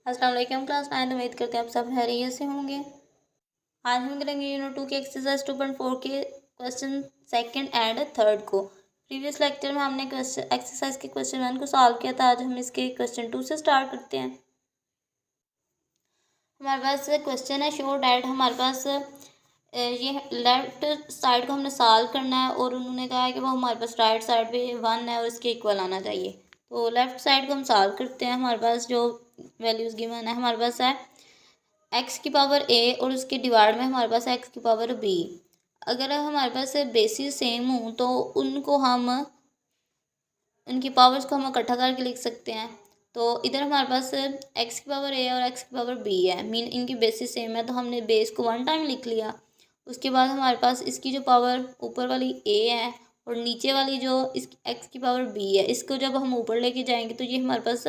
अस्सलाम वालेकुम क्लास 9। उम्मीद करते हैं आप सब खैरियत से होंगे। आज हम करेंगे यूनिट 2 के एक्सरसाइज 2.4 के क्वेश्चन सेकंड एंड थर्ड को। प्रीवियस लेक्चर में हमने एक्सरसाइज के क्वेश्चन 1 को सॉल्व किया था। आज हम इसके क्वेश्चन 2 से स्टार्ट करते हैं। हमारे पास क्वेश्चन है शो डैट। हमारे पास ये लेफ्ट साइड को हमने सॉल्व करना है और उन्होंने कहा है कि वो हमारे पास राइट साइड पे 1 है और इसके इक्वल आना चाहिए। तो लेफ्ट साइड को हम सॉल्व करते हैं। हमारे पास जो वैल्यूज़ गिवन है हमारे पास है x की पावर a और उसके डिवाइड में हमारे पास x की पावर b। अगर हमारे पास बेसिस सेम हो तो उनकी पावर्स को हम इकट्ठा करके लिख सकते हैं। तो इधर हमारे पास x की पावर a और x की पावर b है, मीन इनकी बेसिस सेम है तो हमने बेस को 1 टाइम लिख लिया। उसके बाद हमारे पास इसकी जो पावर ऊपर वाली a है और नीचे वाली जो इस x की पावर b है, इसको जब हम ऊपर लेके जाएंगे तो ये हमारे पास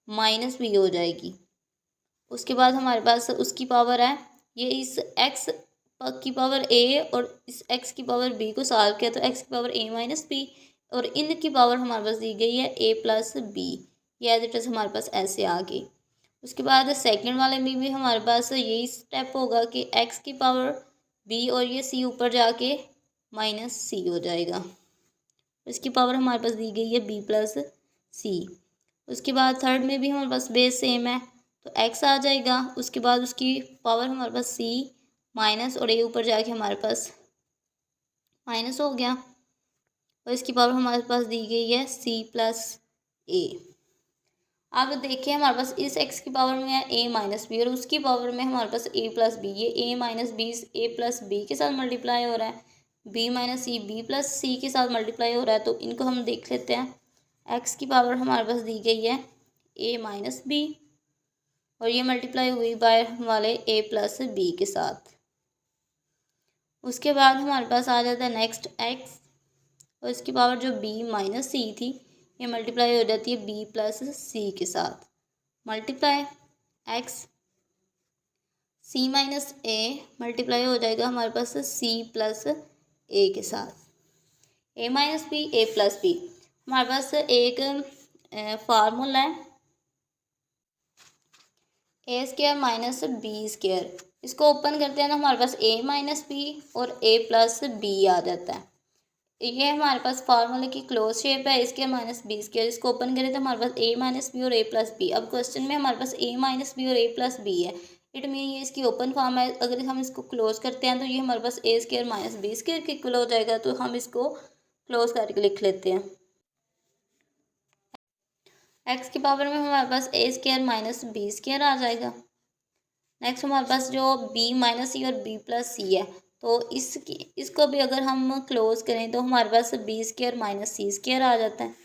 माइनस b हो जाएगी। उसके बाद हमारे पास उसकी पावर है, ये इस x की पावर a और इस x की पावर b को सॉल्व किया तो x की पावर a माइनस b और इनकी पावर हमारे पास दी गई है a प्लस b। ये एज इट इज़ हमारे पास ऐसे आ गई। उसके बाद सेकंड वाले में भी हमारे पास यही स्टेप होगा कि x की पावर b और ये c ऊपर जाके माइनस c हो जाएगा। इसकी पावर हमारे पास दी गई है b प्लस c। उसके बाद थर्ड में भी हमारे पास बेस सेम है तो x आ जाएगा। उसके बाद उसकी पावर हमारे पास c माइनस और a ऊपर जाके हमारे पास माइनस हो गया और इसकी पावर हमारे पास दी गई है c प्लस a। अब देखिए हमारे पास इस x की पावर में है a माइनस बी और उसकी पावर में हमारे पास a प्लस बी। ये a minus B a plus B के साथ मल्टीप्लाई हो रहा है, b minus C b plus C के साथ मल्टीप्लाई हो रहा है। तो इनको हम देख लेते हैं। x की पावर हमारे पास दी गई है a माइनस बी और ये मल्टीप्लाई हुई बाय वाले a प्लस बी के साथ। उसके बाद हमारे पास आ जाता है नेक्स्ट x और इसकी पावर जो b माइनस सी थी ये मल्टीप्लाई हो जाती है b प्लस सी के साथ। Multiply x c minus a multiply हो जाएगा हमारे पास c प्लस a के साथ। a minus B a plus B हमारे पास एक फार्मूला है A square minus B square. इसको ओपन करते हैं तो हमारे पास a माइनस बी और a प्लस बी आ जाता है। ये हमारे पास फार्मूले की क्लोज शेप है इसके माइनस बी स्क्वायर। इसको ओपन करें तो हमारे पास a माइनस बी और a प्लस बी। अब क्वेश्चन में हमारे पास a माइनस बी और a प्लस बी है, इट मीन ये इसकी ओपन फॉर्म है। अगर हम इसको क्लोज करते हैं तो ये हमारे पास a square minus B square के इक्वल हो जाएगा। तो हम इसको क्लोज करके लिख लेते हैं। x की पावर में हमारे पास a square minus B square आ जाएगा। नेक्स्ट हमारे पास जो b माइनस सी और b प्लस सी है तो इसको भी अगर हम क्लोज करें तो हमारे पास बी स्क्वायर माइनस सी स्क्वायर आ जाता है।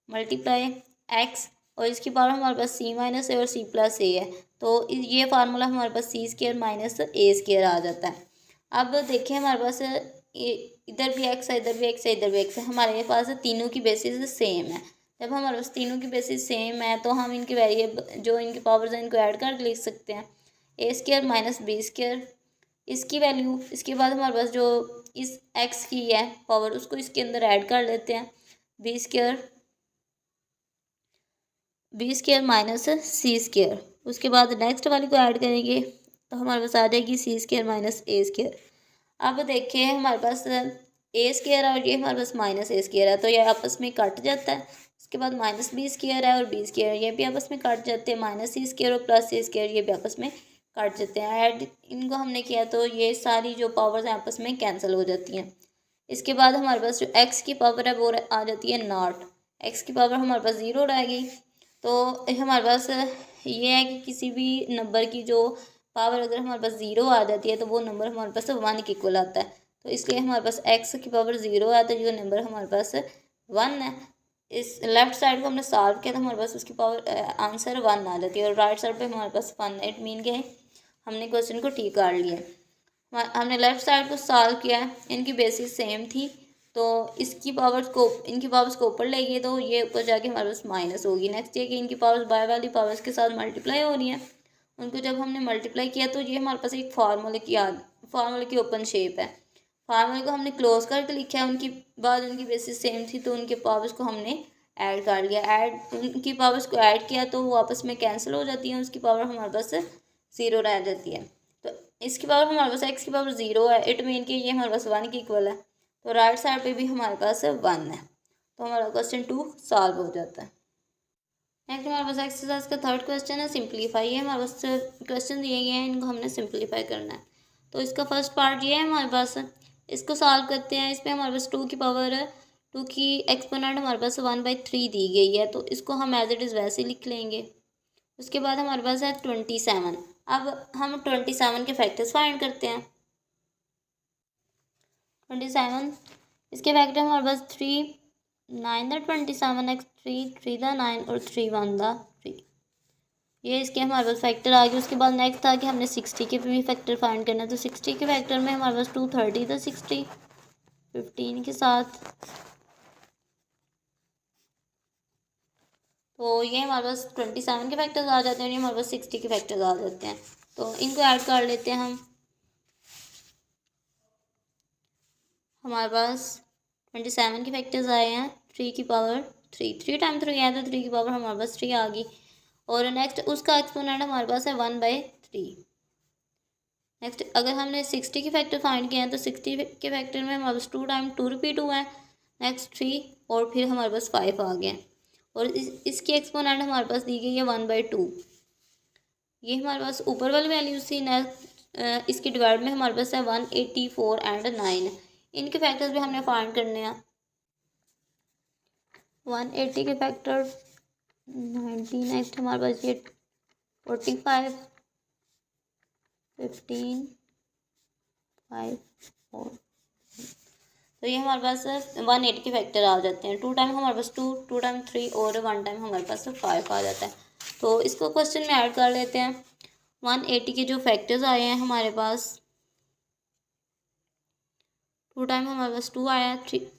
मल्टीप्लाई x और इसकी पावर हमारे पास c माइनस ए और c प्लस ए है तो ये फार्मूला हमारे पास c स्क्वायर माइनस ए स्क्वायर आ जाता है। अब देखिए हमारे पास इधर भी x है, इधर भी x है, इधर भी x है। हमारे पास तीनों की बेसिस सेम है। जब हमारे पास तीनों की बेसिस सेम है तो हम इनके वेरिएबल जो इनके पावर्स हैं इनको ऐड करके लिख सकते हैं। ए स्क्वायर माइनस बी स्क्वायर इसकी वैल्यू, इसके बाद हमारे पास जो इस x की है पावर उसको इसके अंदर ऐड कर लेते हैं। बी स्क्वायर माइनस सी स्क्वायर। उसके बाद नेक्स्ट वाली को ऐड करेंगे तो हमारे पास आ जाएगी सी स्क्वायर माइनस ए स्क्वायर। अब देखिए हमारे पास ए स्क्वायर है और ये हमारे पास माइनस ए स्क्वायर है तो ये आपस में कट जाता है। उसके बाद माइनस बी स्क्वायर है और बी स्क्वायर ये भी आपस में कट जाते हैं। माइनस सी स्क्वायर और प्लस सी स्क्वायर ये भी आपस में कट जाते हैं। ऐड इनको हमने किया तो ये सारी जो पावर्स हैं आपस में कैंसिल हो जाती हैं। इसके बाद हमारे पास जो x की पावर है वो आ जाती है नॉट। x की पावर हमारे पास 0 रह गई तो हमारे पास ये है कि किसी भी नंबर की जो पावर अगर हमारे पास 0 आ जाती है तो वो नंबर हमारे पास 1 के इक्वल आता है। तो इसलिए हमारे पास x की पावर 0 है तो जो नंबर हमारे पास 1 है। इस लेफ्ट साइड को हमने सॉल्व किया तो हमारे पास उसकी पावर आंसर 1 आ जाती है और राइट साइड पे हमारे पास 1 है। इट मीन के हमने क्वेश्चन को ठीक कर लिया। हमने लेफ्ट साइड को सॉल्व किया है, इनकी बेसिस सेम थी तो इनकी पावर्स को ऊपर ले गए तो ये ऊपर जाके हमारे पास माइनस होगी। नेक्स्ट ये कि इनकी पावर्स बाय वाली पावर्स के साथ मल्टीप्लाई हो रही है। उनको जब हमने मल्टीप्लाई किया तो ये हमारे पास एक फार्मूले की ओपन शेप है। फार्मूले को हमने क्लोज करके लिखा है। उनकी बेसिस सेम थी तो उनके पावर्स को हमने ऐड कर लिया, ऐड उनकी पावर्स को ऐड किया तो वो आपस में कैंसिल हो जाती हैं, उसकी पावर हमारे पास 0 रह जाती है। तो इसकी पावर हमारे पास x की पावर 0 है, इट मीन कि ये हमारे पास 1 के इक्वल है, तो राइट साइड पे भी हमारे पास 1 है, तो हमारा क्वेश्चन 2 सॉल्व हो जाता है। नेक्स्ट हमारे पास एक्सरसाइज का थर्ड क्वेश्चन है सिंप्लीफाई है। हमारे पास क्वेश्चन दिए गए हैं, इनको हमने सिंप्लीफाई करना है। तो इसका फर्स्ट पार्ट ये है हमारे पास, इसको सॉल्व करते हैं। इसमें हमारे पास 2 की पावर 2 की एक्सपोनेंट हमारे पास 1/3 दी गई है, तो इसको हम एज इट इज़ वैसे ही लिख लेंगे। उसके बाद हमारे पास है 27। अब हम 27 के फैक्टर्स फाइंड करते हैं। 27 इसके फैक्टर हमारे पास 3 9 द 27 x 3 द 9 और 3 1 द 3, ये इसके हमारे पास फैक्टर आ गए। उसके बाद नेक्स्ट था कि हमने 60 के भी फैक्टर फाइंड करना है, तो 60 के फैक्टर में हमारे पास 230 द 60 15 के साथ, तो ये हमारे पास 27 के फैक्टर्स आ जाते हैं और ये हमारे पास 60 के फैक्टर्स आ जाते हैं। तो इनको ऐड कर लेते हैं हम। हमारे पास 27 के फैक्टर्स आए हैं 3 की पावर 3 टाइम 3 है, तो 3 की पावर हमारे पास 3 आ गई। और नेक्स्ट उसका एक्सपोनेंट हमारे पास है 1/3। नेक्स्ट अगर हमने 60 के फैक्टर फाइंड किए हैं, तो 60 के फैक्टर में हमारे पास 2 टाइम 2 रिपीट हुआ है, नेक्स्ट 3 और फिर हमारे पास 5 आ गए हैं। और इसकी एक्सपोनेंट हमारे पास दी गई है 1/2। ये हमारे पास ऊपर वाली वैल्यूज थी। नेक्स्ट इसकी डिवाइड में हमारे पास है 184 एंड 9। इनके फैक्टर्स भी हमने फाइंड करने हैं। 180 के फैक्टर 90, नेक्स्ट हमारे पास ये 45 15 5 4, तो ये हमारे पास 180 के फैक्टर आ जाते हैं। 2 टाइम हमारे पास 2 टाइम 3 और 1 टाइम हमारे पास 5 आ जाता है। तो इसको क्वेश्चन में ऐड कर लेते हैं। 180 के जो फैक्टर्स आए हैं हमारे पास, 2 टाइम हमारे पास 2 आया,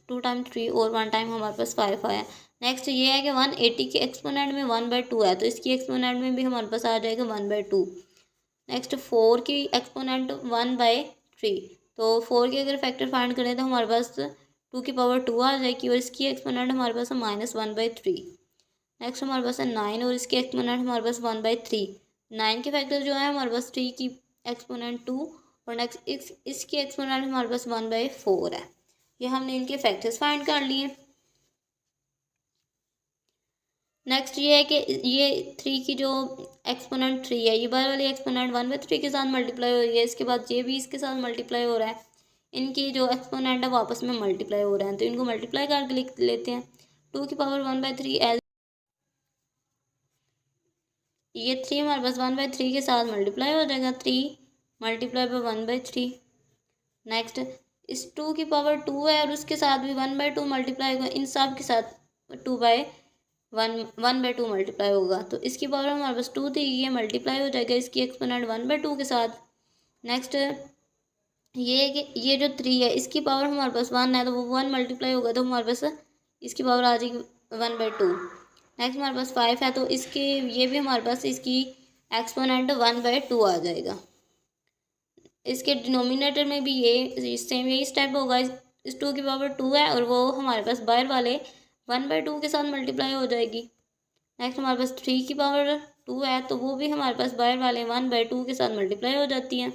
2 टाइम 3 और 1 टाइम हमारे पास 5 आया। नेक्स्ट ये है कि 180 के एक्सपोनेंट में 1/2 है, तो इसकी एक्सपोनेंट में भी हमारे पास आ जाएगा 1/2। नेक्स्ट 4 की एक्सपोनेंट 1/3, तो 4 के अगर फैक्टर फाइंड करें तो हमारे पास 2 की पावर 2 आ जाएगी और इसकी एक्सपोनेंट हमारे पास है -1/3। नेक्स्ट हमारे पास है 9 और इसकी एक्सपोनेंट हमारे पास 1/3। 9 के फैक्टर जो है हमारे पास 3 की एक्सपोनेंट 2 और नेक्स्ट इसकी एक्सपोनेंट हमारे पास 1/4 है। ये हमने इनके फैक्टर्स फाइंड कर लिए। नेक्स्ट ये है कि ये 3 की जो एक्सपोनेंट 3 है, ये बार वाली एक्सपोनेंट 1/3 के साथ मल्टीप्लाई हो रही है। इसके बाद ये भी इसके साथ मल्टीप्लाई हो रहा है। इनकी जो एक्सपोनेंट है वो आपस में मल्टीप्लाई हो रहे हैं, तो इनको मल्टीप्लाई करके लिख लेते हैं। 2 की पावर 1/3 एज ये 3 हमारे पास 1/3 के साथ मल्टीप्लाई हो जाएगा, 3 मल्टीप्लाई बाय 1/3। नेक्स्ट इस 2 की पावर 2 है और उसके साथ भी 1/2 मल्टीप्लाई होगा, इन सब के साथ 1/2 मल्टीप्लाई होगा, तो इसकी पावर हमारे पास 2 थी, ये मल्टीप्लाई हो जाएगा इसकी एक्सपोनेंट 1/2 के साथ। नेक्स्ट ये ये जो 3 है इसकी पावर हमारे पास 1 है, तो वो 1 मल्टीप्लाई होगा तो हमारे पास इसकी पावर आ जाएगी 1/2। नेक्स्ट हमारे पास 5 है, तो इसके ये भी हमारे पास इसकी एक्सपोनेंट 1/2 आ जाएगा। इसके डिनोमिनेटर में भी ये सेम यही स्टेप होगा। इस 2 की पावर 2 है और वो हमारे पास बाहर वाले 1/2 के साथ मल्टीप्लाई हो जाएगी। नेक्स्ट हमारे पास 3 की पावर 2 है, तो वो भी हमारे पास बाहर वाले 1/2 के साथ मल्टीप्लाई हो जाती है।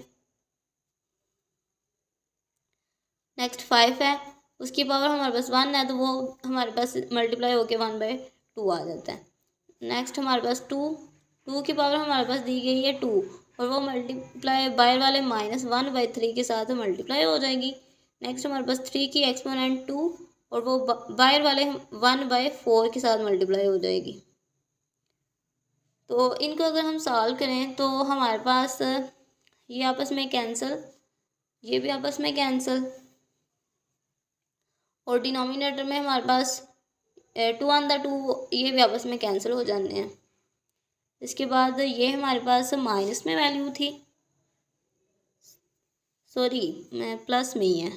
नेक्स्ट 5 है, उसकी पावर हमारे पास 1 है, तो वो हमारे पास मल्टीप्लाई होकर 1/2 आ जाता है। नेक्स्ट हमारे पास 2 की पावर हमारे पास दी गई है 2 और वो मल्टीप्लाई बाहर वाले -1/3 के साथ मल्टीप्लाई हो जाएगी। नेक्स्ट हमारे पास 3 की एक्सपोनेंट 2 और वो बाहर वाले 1/4 के साथ मल्टीप्लाई हो जाएगी। तो इनको अगर हम सॉल्व करें तो हमारे पास ये आपस में कैंसिल, ये भी आपस में कैंसिल, और डिनोमिनेटर में हमारे पास 2 ऑन द 2 ये भी आपस में कैंसिल हो जाते हैं। इसके बाद ये हमारे पास माइनस में वैल्यू थी, सॉरी प्लस में ही है,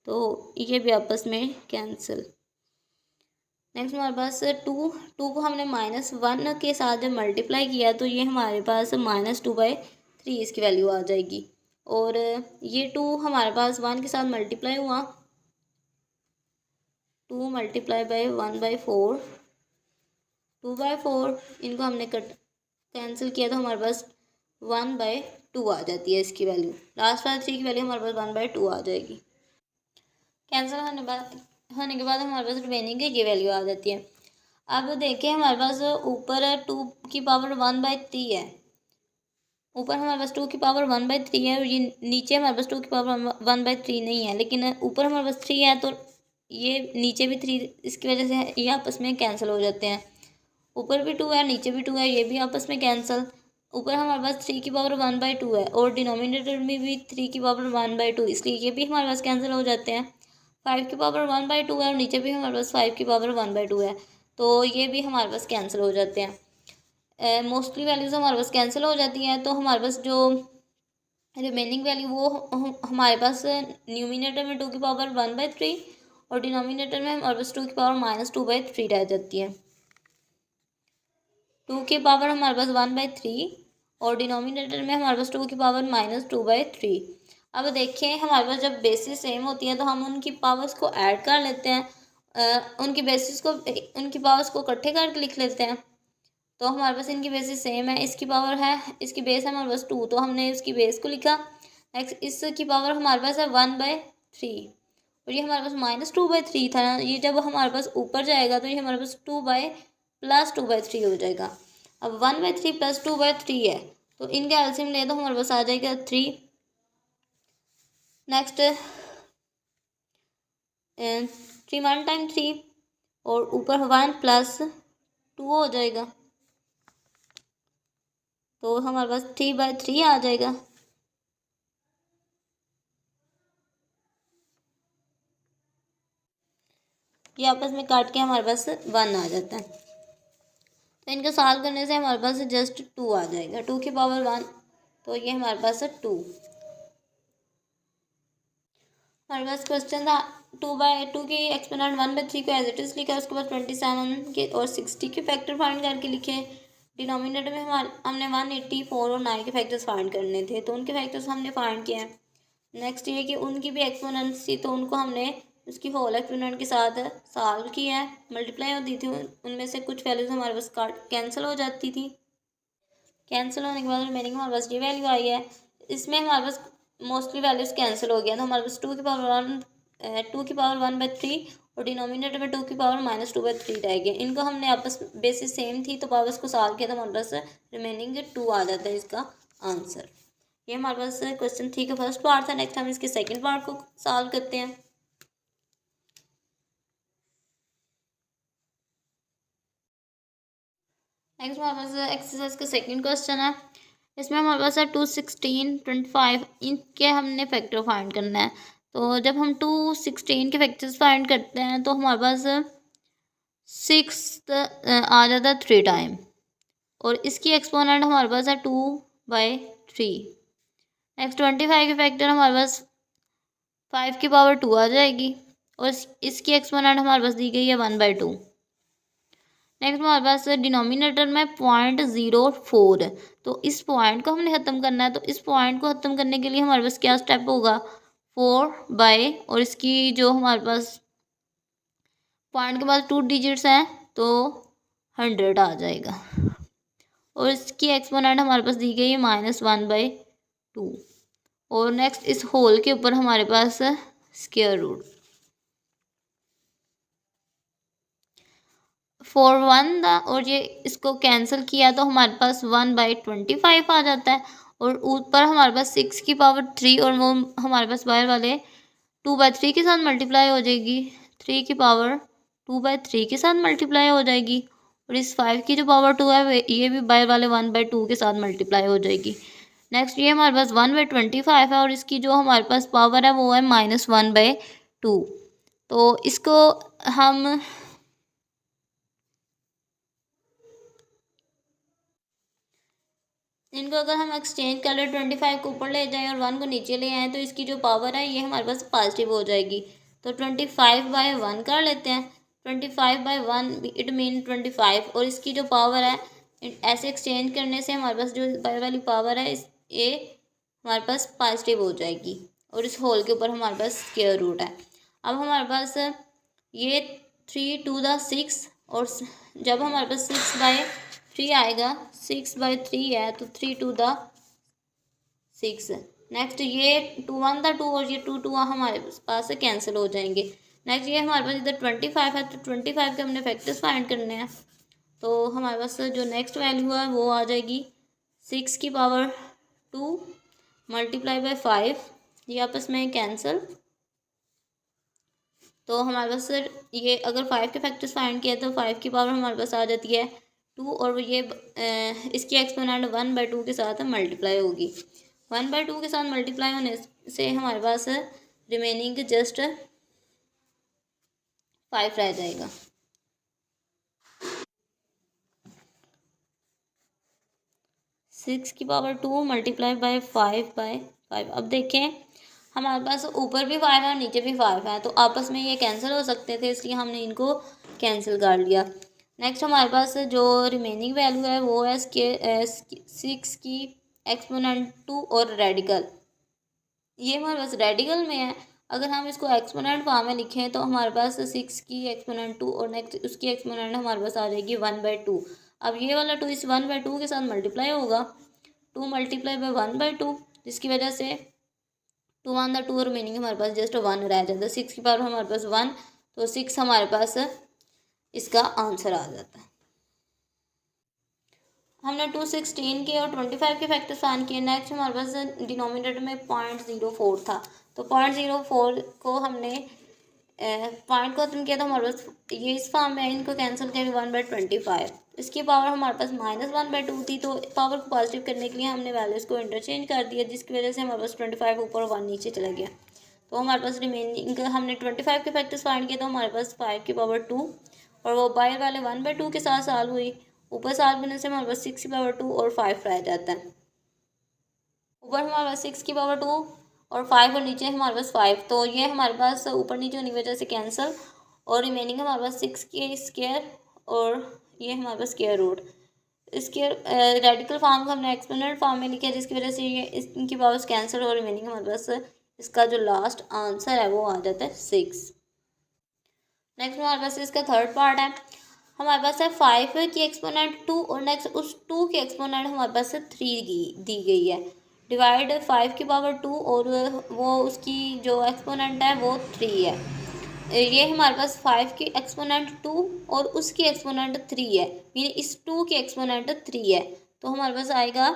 तो ये भी आपस में कैंसिल। नेक्स्ट हमारे पास 2 को हमने -1 के साथ जब मल्टीप्लाई किया तो ये हमारे पास -2/3 इसकी वैल्यू आ जाएगी। और ये 2 हमारे पास 1 के साथ मल्टीप्लाई हुआ, 2 मल्टीप्लाई बाय 1/4 2/4 इनको हमने कैंसिल किया तो हमारे पास 1/2 आ जाती है इसकी वैल्यू। लास्ट वाला 3 की वैल्यू हमारे पास 1/2 आ जाएगी। कैंसिल होने के बाद हमारे पास रिमेनिंग की ये वैल्यू आ जाती है। अब देखिए हमारे पास ऊपर 2⁻1/3 है, ऊपर हमारे पास 2⁻1/3 है और ये नीचे हमारे पास 2⁻1/3 नहीं है, लेकिन ऊपर हमारे पास 3 है तो ये नीचे भी 3, इसकी वजह से ये आपस में कैंसिल हो जाते हैं। ऊपर भी 2 है, नीचे भी 2 है, ये भी आपस में कैंसिल। ऊपर हमारे पास 3⁻1/2 है और डिनोमिनेटर में भी 3⁻1/2, इसलिए ये भी हमारे पास कैंसिल हो जाते हैं। 5⁻1/2 है और नीचे भी हमारे पास 5⁻1/2 है, तो ये भी हमारे पास कैंसिल हो जाते हैं। मोस्टली वैल्यूज़ हमारे पास कैंसिल हो जाती हैं, तो हमारे पास जो रिमेनिंग वैल्यू वो हमारे पास न्यूमिनेटर में 2⁻1/3 और डिनोमिनेटर में हमारे पास 2⁻−2/3 रह जाती है। 2 की पावर हमारे पास 1/3 और डिनोमिनेटर में हमारे पास 2⁻−2/3। अब देखिए हमारे पास जब बेसिस सेम होती हैं तो हम उनकी पावर्स को ऐड कर लेते हैं, उनकी पावर्स को इकट्ठे करके लिख लेते हैं। तो हमारे पास इनकी बेसिस सेम है, इसकी पावर है, इसकी बेस है हमारे पास 2, तो हमने इसकी बेस को लिखा। नेक्स्ट इसकी पावर हमारे पास है 1/3 और ये हमारे पास -2/3 था ना, ये जब हमारे पास ऊपर जाएगा तो ये हमारे पास +2/3 हो जाएगा। अब 1/3 + 2/3 है तो इनके एलसीएम ले तो हमारे पास आ जाएगा 3। नेक्स्ट 3 1 टाइम 3 और ऊपर 1 + 2 हो जाएगा, तो हमारे पास 3/3 आ जाएगा। ये आपस में काट के हमारे पास 1 आ जाता है, तो इनको सॉल्व करने से हमारे पास जस्ट 2 आ जाएगा। 2 की पावर 1, तो ये हमारे पास है 2। हमारे पास क्वेश्चन था 2/2 की एक्सपोनेंट 1/3 को एज इट इज लिखा, उसके बाद 27 के और 60 के फैक्टर फाइंड करके लिखे। डिनोमिनेटर में हमने 184 और 9 के फैक्टर्स फाइंड करने थे, तो उनके फैक्टर्स हमने फाइंड किए हैं। नेक्स्ट ये कि उनकी भी एक्सपोनेंट्स थी, तो उनको हमने उसकी होल एक्सपोनेंट के साथ सॉल्व किया है। मल्टीप्लाई होती थी, उनमें से कुछ वैल्यूज हमारे पास कैंसिल हो जाती थी। कैंसिल होने के बाद रिमेनिंग हमारे पास ये वैल्यू आई है। इसमें हमारे पास मोस्टली वैल्यूज कैंसिल हो गया, तो हमारे पास 2⁻1/3 और डिनोमिनेटर में 2⁻−2/3 रह गया। इनको हमने आपस बेसिस सेम थी तो पावर्स को सॉल्व किया तो हमारे पास रिमेनिंग 2 आ जाता है इसका आंसर। ये हमारे पास क्वेश्चन 3 का फर्स्ट पार्ट था। नेक्स्ट हम इसके सेकंड पार्ट को सॉल्व करते हैं। नेक्स्ट हमारे पास एक्सरसाइज का सेकंड क्वेश्चन है। इसमें हमारे पास है 2, 16, 25, इनके हमने फैक्टर फाइंड करना है। तो जब हम 2, 16 के फैक्टर्स फाइंड करते हैं तो हमारे पास 6 आ जाता है 3 टाइम और इसकी एक्सपोनेंट हमारे पास है 2/3। नेक्स्ट 25 के फैक्टर हमारे पास 5 की पावर 2 आ जाएगी और इसकी एक्सपोनेंट हमारे पास दी गई है 1/2। नेक्स्ट हमारे पास डिनोमिनेटर में 0.04 है, तो इस पॉइंट को हमने ख़त्म करना है। तो इस पॉइंट को ख़त्म करने के लिए हमारे पास क्या स्टेप होगा, 4 और इसकी जो हमारे पास पॉइंट के बाद 2 डिजिट्स हैं तो 100 आ जाएगा और इसकी एक्सपोनेंट हमारे पास दी गई है -1/2। और नेक्स्ट इस होल के ऊपर हमारे पास स्क्वायर रूट 4 1 था और ये इसको कैंसिल किया तो हमारे पास 1/25 आ जाता है और ऊपर हमारे पास 6 की पावर 3 और वो हमारे पास बाहर वाले 2/3 के साथ मल्टीप्लाई हो जाएगी। 3 की पावर 2/3 के साथ मल्टीप्लाई हो जाएगी और इस 5 की जो पावर 2 है ये भी बाहर वाले 1/2 के साथ मल्टीप्लाई हो जाएगी। नेक्स्ट ये हमारे पास 1/25 है और इसकी जो हमारे पास पावर है वो है -1/2। तो इसको हम इनको अगर हम एक्सचेंज कर ले 25 को ऊपर ले जाएं और 1 को नीचे ले आएँ तो इसकी जो पावर है ये हमारे पास पॉजिटिव हो जाएगी। तो 25/1 कर लेते हैं। 25/1 इट मीन 25 और इसकी जो पावर है ऐसे एक्सचेंज करने से हमारे पास जो बाहर वाली पावर है ये हमारे पास पॉजिटिव हो जाएगी और इस होल के ऊपर हमारे पास स्क्वायर रूट है। अब हमारे पास ये 3 2 6 और जब हमारे पास 6/3 आएगा, 6/3 है तो 3 to the 6। नेक्स्ट ये 2 1 था 2 और ये 2 हमारे पास से कैंसिल हो जाएंगे। नेक्स्ट ये हमारे पास इधर 25 है तो 25 के हमने फैक्टर्स फाइंड करने हैं। तो हमारे पास जो नेक्स्ट वैल्यू है वो आ जाएगी 6 की पावर 2 मल्टीप्लाई बाय 5, ये आपस में कैंसिल। तो हमारे पास सर ये अगर 5 के फैक्टर्स फाइंड किया तो 5 की पावर हमारे पास आ जाती है 2 और ये इसकी एक्सपोनेंट 1/2 के साथ मल्टीप्लाई होगी। 1/2 के साथ मल्टीप्लाई होने से हमारे पास रिमेनिंग जस्ट 5 रह जाएगा। सिक्स की पावर 2 मल्टीप्लाई बाय 5/5। अब देखें हमारे पास ऊपर भी 5 है और नीचे भी 5 है, तो आपस में ये कैंसिल हो सकते थे, इसलिए हमने इनको कैंसिल कर लिया। नेक्स्ट हमारे पास जो रिमेनिंग वैल्यू है वो है 6 की एक्सपोनेंट 2 और रेडिकल। ये हमारे पास रेडिकल में है। अगर हम इसको एक्सपोनेंट फॉर्म में लिखें तो हमारे पास 6 की एक्सपोनेंट 2 और नेक्स्ट उसकी एक्सपोनेंट हमारे पास आ जाएगी 1/2। अब ये वाला 2 इस 1/2 के साथ मल्टीप्लाई होगा, 2 मल्टीप्लाई बाय 1/2, जिसकी वजह से 2 1 2 और मीनिंग हमारे पास जस्ट 1 रह जाता है। 6 की पावर हमारे पास 1, तो 6 हमारे पास इसका आंसर आ जाता है। हमने 216 के और 25 के फैक्टर्स फाइंड किए। नेक्स्ट हमारे पास डिनोमिनेटर में 0.04 था, तो 0.04 को हमने पॉइंट को खत्म किया तो हमारे पास ये इस फॉर्म में इनको कैंसिल किया 1/25। इसकी पावर हमारे पास -1/2 थी, तो पावर को पॉजिटिव करने के लिए हमने वैल्यूज़ को इंटरचेंज कर दिया, जिसकी वजह से हमारे पास 25 ऊपर और 1 नीचे चला गया। तो हमारे पास रिमेनिंग हमने 25 के फैक्टर्स फाइंड किए तो हमारे पास 5 की पावर 2 और वो बाहर वाले 1/2 के साथ सॉल्व हुई। ऊपर सॉल्व करने से हमारे पास 6 की पावर 2 और 5 रह जाता है। ऊपर हमारे पास 6 की पावर 2 और 5 और नीचे हमारे पास 5, तो ये हमारे पास ऊपर नीचे होने की वजह से कैंसिल, और रिमेनिंग हमारे पास 6 के स्क्वायर और ये हमारे पास square root. Square radical form को हमने एक्सपोनेंट फॉर्म में लिखा है, जिसकी वजह से ये इनकी पावर्स कैंसिल और रिमेनिंग हमारे पास इसका जो लास्ट आंसर है वो आ जाता है 6। नेक्स्ट हमारे पास इसका थर्ड पार्ट है। हमारे पास है 5 की एक्सपोनेंट 2 और नेक्स्ट उस 2 की एक्सपोनेंट हमारे पास 3 दी गई है। डिवाइड 5 की पावर 2 और वो उसकी जो एक्सपोनेंट है वो 3 है। ये हमारे पास 5 की एक्सपोनेंट 2 और उसकी एक्सपोनेंट 3 है, मीन इस 2 की एक्सपोनेंट 3 है, तो हमारे पास आएगा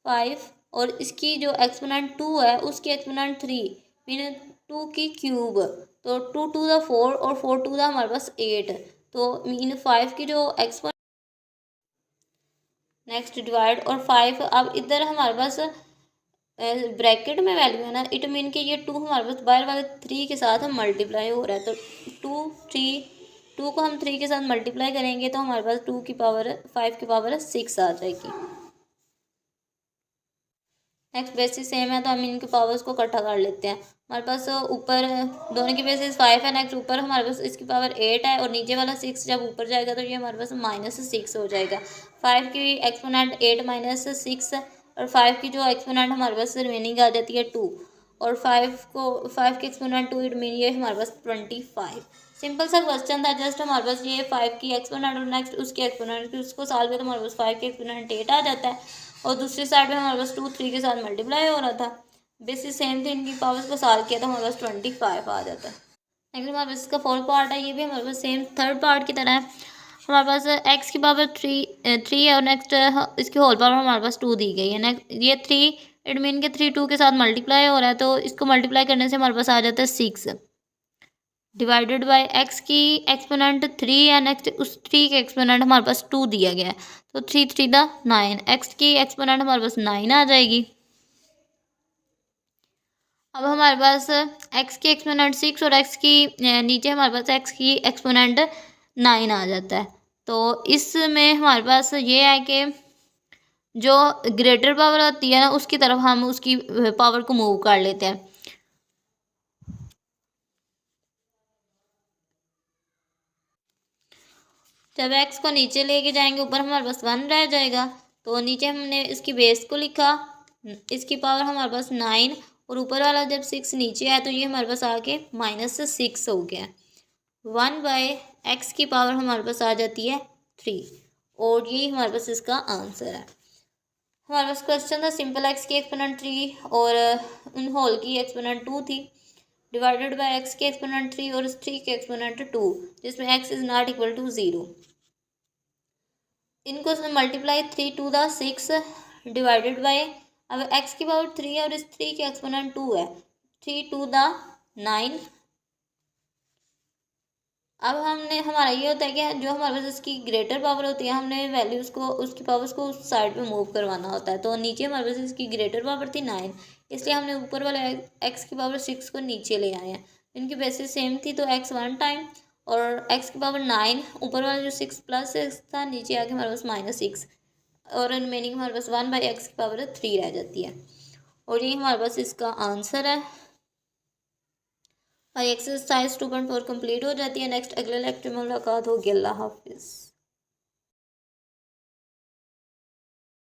5 और इसकी जो एक्सपोनेंट 2 है उसकी एक्सपोनेंट 3, मीन 2 की क्यूब, तो 2 to the 4 और 4 to the हमारे पास 8, तो मीन 5 की जो एक्सपोनेंट। नेक्स्ट डिवाइड और 5, अब इधर हमारे पास ब्रैकेट में वैल्यू है ना, इट मीन कि ये 2 हमारे पास बाहर वाले 3 के साथ हम मल्टीप्लाई हो रहा है, तो 2 को हम 3 के साथ मल्टीप्लाई करेंगे तो हमारे पास 2 की पावर 5 की पावर 6 आ जाएगी। नेक्स्ट बेसिस सेम है तो हम इनके पावर्स को इकट्ठा कर लेते हैं। हमारे पास ऊपर दोनों की बेसिस 5 है, नेक्स्ट ऊपर हमारे पास इसकी पावर 8 है और नीचे वाला 6 जब ऊपर जाएगा तो ये हमारे पास -6 हो जाएगा। 5 की एक्सपोनेंट 8 - 6 और 5 की जो एक्सपोनेंट हमारे पास रिमेनिंग आ जाती है 2 और 5 की एक्सपोनेंट 2, इट मीन ये हमारे पास 25। सिंपल सा क्वेश्चन था, जस्ट हमारे पास ये 5 की एक्सपोनेंट और नेक्स्ट उसके एक्सपोनेंट, उसको सॉल्व किया तो हमारे पास 5 की एक्सपोनेंट 8 आ जाता है और दूसरी साइड में हमारे पास 2 3 के साथ मल्टीप्लाई हो रहा था। बेसिस सेम थी, इनकी पावर्स को सॉल्व किया तो हमारे पास 25 आ जाता है। नेक्स्ट हमारे पास इसका फोर्थ पार्ट है, ये भी हमारे पास सेम थर्ड पार्ट की तरह है। हमारे पास एक्स की पावर 3 है और नेक्स्ट इसकी होल पावर हमारे पास 2 दी गई है। नेक्स्ट ये 3, इट मीन के 3 2 के साथ मल्टीप्लाई हो रहा है, तो इसको मल्टीप्लाई करने से हमारे पास आ जाता है 6 डिवाइडेड बाय एक्स की एक्सपोनेंट 3 है, नेक्स्ट उस 3 के एक्सपोनेंट हमारे पास 2 दिया गया है, तो 3 3 दा 9, एक्स की एक्सपोनेंट हमारे पास 9 आ जाएगी। अब हमारे पास एक्स की एक्सपोनेंट 6 और एक्स की नीचे हमारे पास एक्स की एक्सपोनेंट 9 आ जाता है, तो इसमें हमारे पास ये है कि जो ग्रेटर पावर होती है ना उसकी तरफ हम उसकी पावर को मूव कर लेते हैं। जब एक्स को नीचे लेके जाएंगे ऊपर हमारे पास 1 रह जाएगा, तो नीचे हमने इसकी बेस को लिखा, इसकी पावर हमारे पास 9 और ऊपर वाला जब 6 नीचे है तो ये हमारे पास आके -6 हो गया। 1/x की पावर हमारे पास आ जाती है 3, और यही हमारे पास इसका आंसर है। हमारे पास क्वेश्चन था सिंपल एक्स की एक्सपोनेंट 3 और उन होल की एक्सपोनेंट 2 थी, डिवाइडेड बाय एक्स की एक्सपोनेंट 3 और 3 की एक्सपोनेंट 2, जिसमें x is not equal to 0। इनको multiply 3 to the 6 divided by, अब x की पावर 3 है और इस 3 की एक्सपोनेंट 2 है, 3 टू द 9। अब हमने हमारा ये होता है कि जो हमारे पास इसकी ग्रेटर पावर होती है, हमने वैल्यूज़ को उसकी पावर्स को उस साइड पे मूव करवाना होता है। तो नीचे हमारे पास इसकी ग्रेटर पावर थी 9, इसलिए हमने ऊपर वाले एक्स की पावर 6 को नीचे ले आए हैं। इनकी बेसिस सेम थी तो एक्स 1 टाइम और एक्स की पावर 9, ऊपर वाला जो 6 प्लस 6 था, नीचे आके हमारे पास -6 और रिमेनिंग हमारे पास 1/x की पावर 3 रह जाती है, और ये हमारे पास इसका आंसर है। और एक्सरसाइज 2.4 कंप्लीट हो जाती है। नेक्स्ट अगले लेक्चर में मुलाकात होगी। अल्लाह हाफिज़।